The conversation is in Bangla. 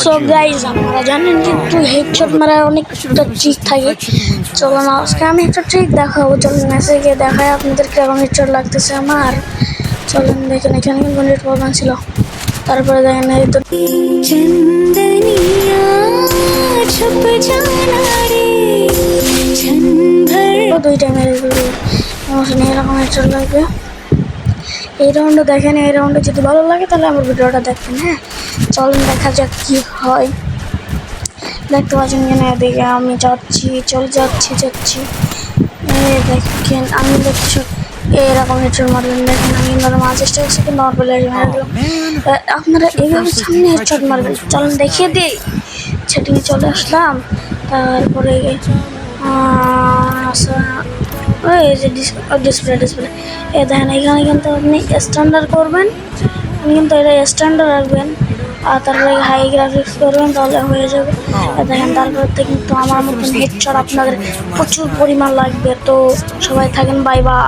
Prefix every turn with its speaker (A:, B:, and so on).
A: সো গাইজ আপনারা জানেন কিন্তু হেডশট মারার অনেকটা ট্রিক থাকে। চলো না আজকে আমি একটা ট্রিক দেখাবো। চলুন মেসে গিয়ে দেখায় আপনাদের কেমন হেডশট লাগতেছে আমার। চলুন দেখেন, এখানে কিন্তু নেট প্রবলেম ছিল, তারপরে দেখেন এই তো দুইটা মেরে দিল। এরকম হেডশট লাগবে। এই রাউন্ডে দেখেন, এই রাউন্ডে যদি ভালো লাগে তাহলে আমার ভিডিওটা দেখবেন। হ্যাঁ চলুন দেখা যাক কি হয়। দেখতে পাচ্ছেন কেন এদিকে আমি যাচ্ছি, চলে যাচ্ছি দেখেন আমি দেখছি এরকম হেডশট মারবেন। দেখেন আমি মাঝে চেষ্টা করছি কিন্তু নর্মাল মেরে দিলাম। আপনারা এইভাবে সামনে হেডশট মারবেন। চলুন দেখিয়ে দিই। সেটিংয়ে চলে আসলাম, তারপরে ওই যে ডিসপ্লে এ দেখেন এখানে কিন্তু আপনি স্ট্যান্ডার্ড করবেন, আপনি কিন্তু এটা স্ট্যান্ডার্ড রাখবেন আর তারপরে হাই গ্রাফিক্স করবেন, তাহলে হয়ে যাবে। দেখেন তারপরে কিন্তু আমার মতন হেডশট আপনাদের প্রচুর পরিমাণ লাগবে। তো সবাই থাকেন, বাই বাই।